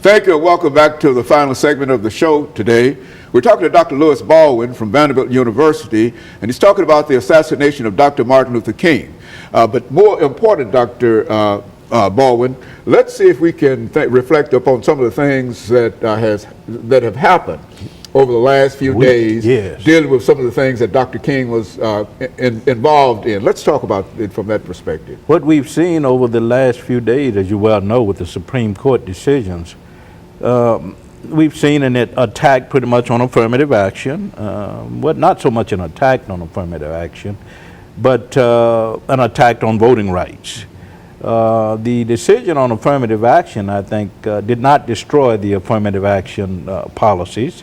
Thank you and welcome back to the final segment of the show today. We're talking to Dr. LBaldwin from Vanderbilt University, and he's talking about the assassination of Dr. Martin Luther King. But more important, Dr. Baldwin, let's see if we can reflect upon some of the things that have happened over the last few days, dealing with some of the things that Dr. King was involved in. Let's talk about it from that perspective. What we've seen over the last few days, as you well know, with the Supreme Court decisions, we've seen an attack pretty much on affirmative action. Well, not so much an attack on affirmative action, but an attack on voting rights. The decision on affirmative action, I think, did not destroy the affirmative action policies,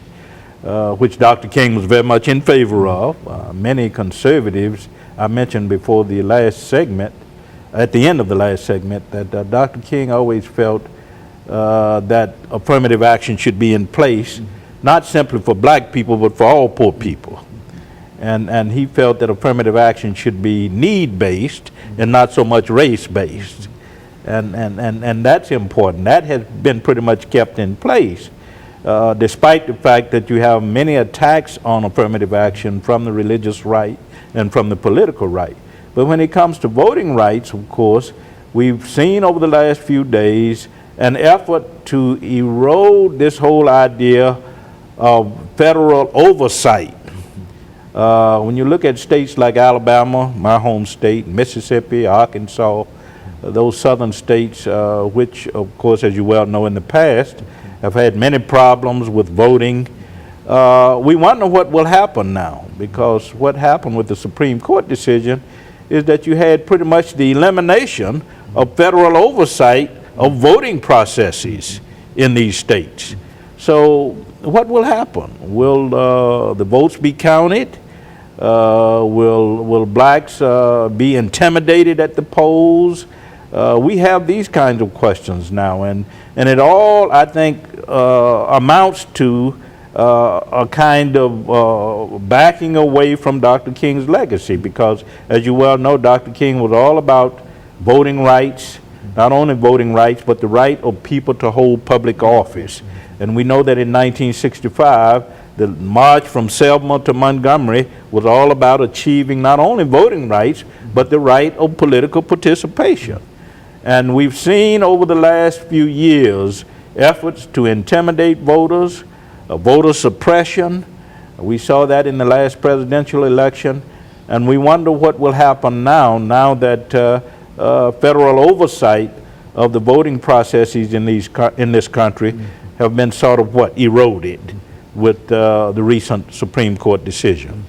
which Dr. King was very much in favor of. Many conservatives, I mentioned before the last segment, at the end of the last segment, that Dr. King always felt that affirmative action should be in place, not simply for black people, but for all poor people. And he felt that affirmative action should be need-based and not so much race-based. And that's important. That has been pretty much kept in place, despite the fact that you have many attacks on affirmative action from the religious right and from the political right. But when it comes to voting rights, of course, we've seen over the last few days an effort to erode this whole idea of federal oversight. When you look at states like Alabama, my home state, Mississippi, Arkansas, those southern states, which of course, as you well know, in the past have had many problems with voting, we wonder what will happen now, because what happened with the Supreme Court decision is that you had pretty much the elimination of federal oversight of voting processes in these states. So what will happen? Will the votes be counted? Will blacks be intimidated at the polls? We have these kinds of questions now, and it all, I think, amounts to a kind of backing away from Dr. King's legacy, because as you well know, Dr. King was all about voting rights, not only voting rights, but the right of people to hold public office. And we know that in 1965, the march from Selma to Montgomery was all about achieving not only voting rights, but the right of political participation. And we've seen over the last few years efforts to intimidate voters, voter suppression. We saw that in the last presidential election. And we wonder what will happen now that federal oversight of the voting processes in this country have been sort of eroded with the recent Supreme Court decision.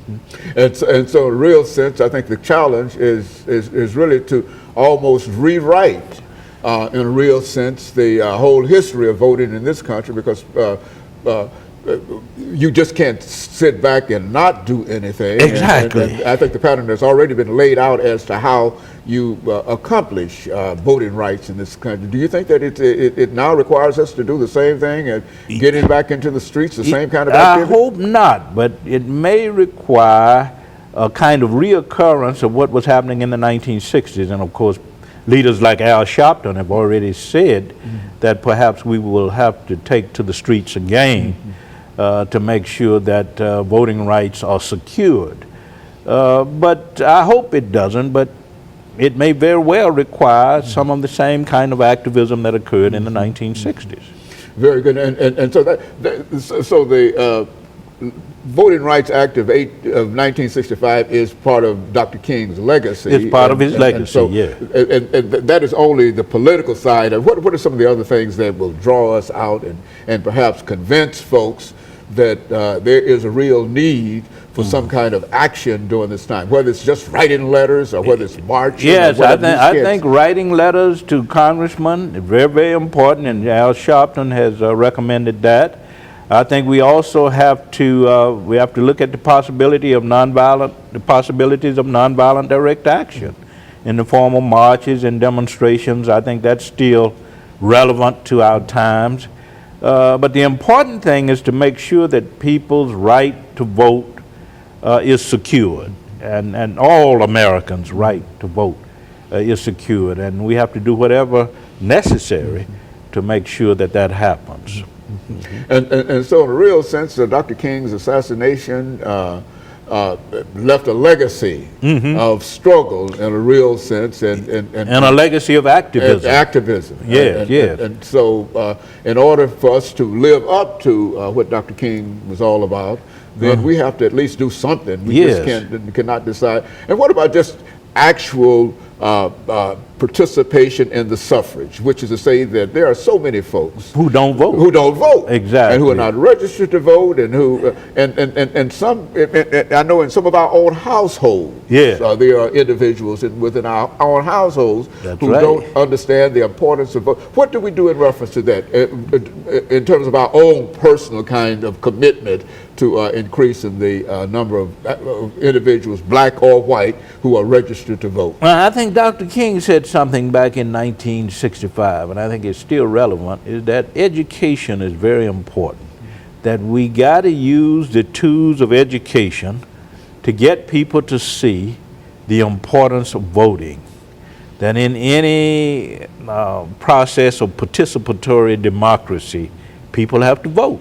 And so in a real sense, I think the challenge is really to almost rewrite, in a real sense, the whole history of voting in this country, because you just can't sit back and not do anything. Exactly. And I think the pattern has already been laid out as to how you accomplish voting rights in this country. Do you think that it now requires us to do the same thing and getting back into the streets, the same kind of activity? I hope not, but it may require a kind of reoccurrence of what was happening in the 1960s. And of course, leaders like Al Sharpton have already said that perhaps we will have to take to the streets again to make sure that voting rights are secured. But I hope it doesn't, but it may very well require some of the same kind of activism that occurred in the 1960s. Very good. And so the Voting Rights Act of 1965 is part of Dr. King's legacy. It's part of his legacy, yeah. And that is only the political side. What are some of the other things that will draw us out and perhaps convince folks that there is a real need for some kind of action during this time, whether it's just writing letters or whether it's marching? Yes, I think writing letters to congressmen is very, very important, and Al Sharpton has recommended that. I think we also have to look at the possibilities of nonviolent direct action in the form of marches and demonstrations. I think that's still relevant to our times. But the important thing is to make sure that people's right to vote is secured, and all Americans' right to vote is secured. And we have to do whatever necessary to make sure that that happens. And so in a real sense, Dr. King's assassination left a legacy of struggle in a real sense, and a legacy of activism. Activism. Yes. And so in order for us to live up to what Dr. King was all about, then we have to at least do something. We just cannot decide. And what about just actual participation in the suffrage, which is to say that there are so many folks who don't vote, exactly, and who are not registered to vote, and who and some, I know in some of our own households, there are individuals within our own households who don't understand the importance of vote. What do we do in reference to that in terms of our own personal kind of commitment to increasing the number of individuals, black or white, who are registered to vote? Well, I think Dr. King said something back in 1965, and I think it's still relevant, is that education is very important. That we got to use the tools of education to get people to see the importance of voting. That in any process of participatory democracy, people have to vote.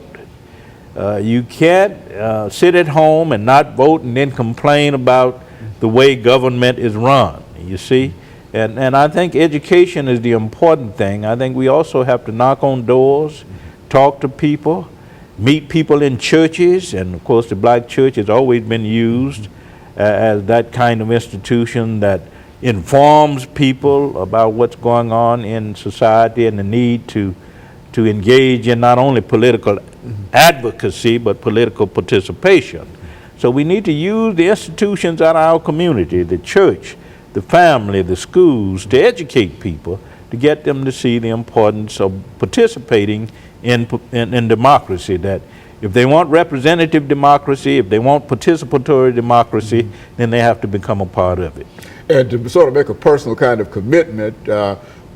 You can't sit at home and not vote and then complain about the way government is run, you see? And I think education is the important thing. I think we also have to knock on doors, talk to people, meet people in churches, and of course the black church has always been used as that kind of institution that informs people about what's going on in society and the need to engage in not only political advocacy but political participation. So we need to use the institutions in our community, the church, the family, the schools, to educate people, to get them to see the importance of participating in democracy. That if they want representative democracy, if they want participatory democracy, then they have to become a part of it. And to sort of make a personal kind of commitment,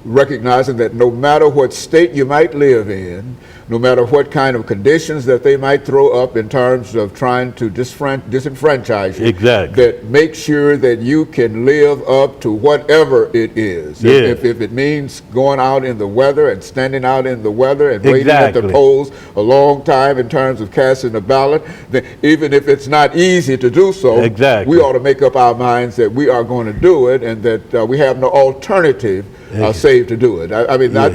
recognizing that no matter what state you might live in, no matter what kind of conditions that they might throw up in terms of trying to disenfranchise you, that make sure that you can live up to whatever it is. If it means going out in the weather and standing out in the weather and waiting at the polls a long time in terms of casting a ballot, then even if it's not easy to do so, we ought to make up our minds that we are going to do it, and that we have no alternative save to do it. I mean, that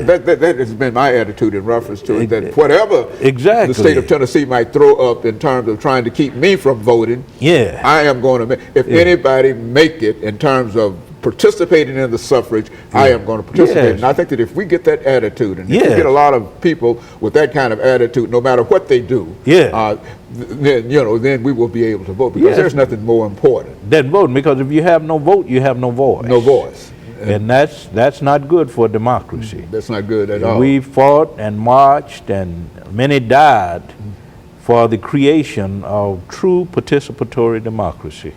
has been my attitude in reference to it, that whatever the state of Tennessee might throw up in terms of trying to keep me from voting, I am going to make, if anybody make it in terms of participating in the suffrage, I am going to participate. And I think that if we get that attitude, and if we get a lot of people with that kind of attitude, no matter what they do, then, you know, then we will be able to vote, because there's nothing more important than voting, because if you have no vote, you have no voice. No voice. And that's not good for democracy. That's not good at all. We fought and marched, and many died for the creation of true participatory democracy.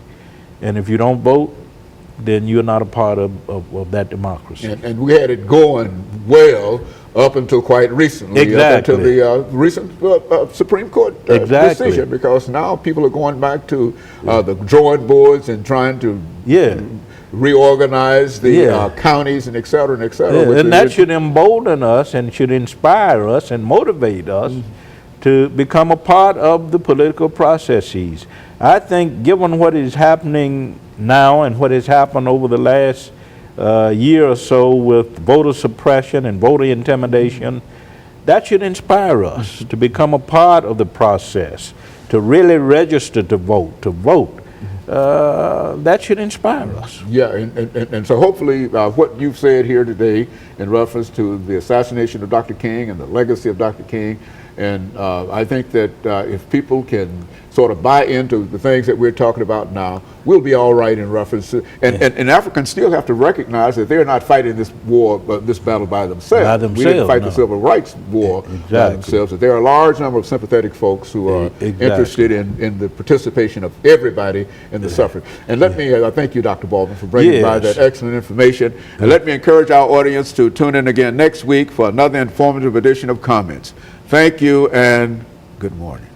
And if you don't vote, then you're not a part of that democracy. And we had it going well up until quite recently, up until the recent Supreme Court decision, because now people are going back to the drawing boards and trying to reorganize the counties and et cetera and et cetera. And that should embolden us and should inspire us and motivate us to become a part of the political processes. I think given what is happening now and what has happened over the last year or so with voter suppression and voter intimidation, that should inspire us to become a part of the process, to really register to vote. That should inspire us. And so hopefully what you've said here today in reference to the assassination of Dr. King and the legacy of Dr. King, and I think that if people can sort of buy into the things that we're talking about now, we'll be all right in reference to, and Africans still have to recognize that they're not fighting this war, this battle by themselves. We didn't fight the Civil Rights War by themselves. That there are a large number of sympathetic folks who are interested in the participation of everybody in the suffrage. And let me thank you, Dr. Baldwin, for bringing by that excellent information. And let me encourage our audience to tune in again next week for another informative edition of Comments. Thank you and good morning.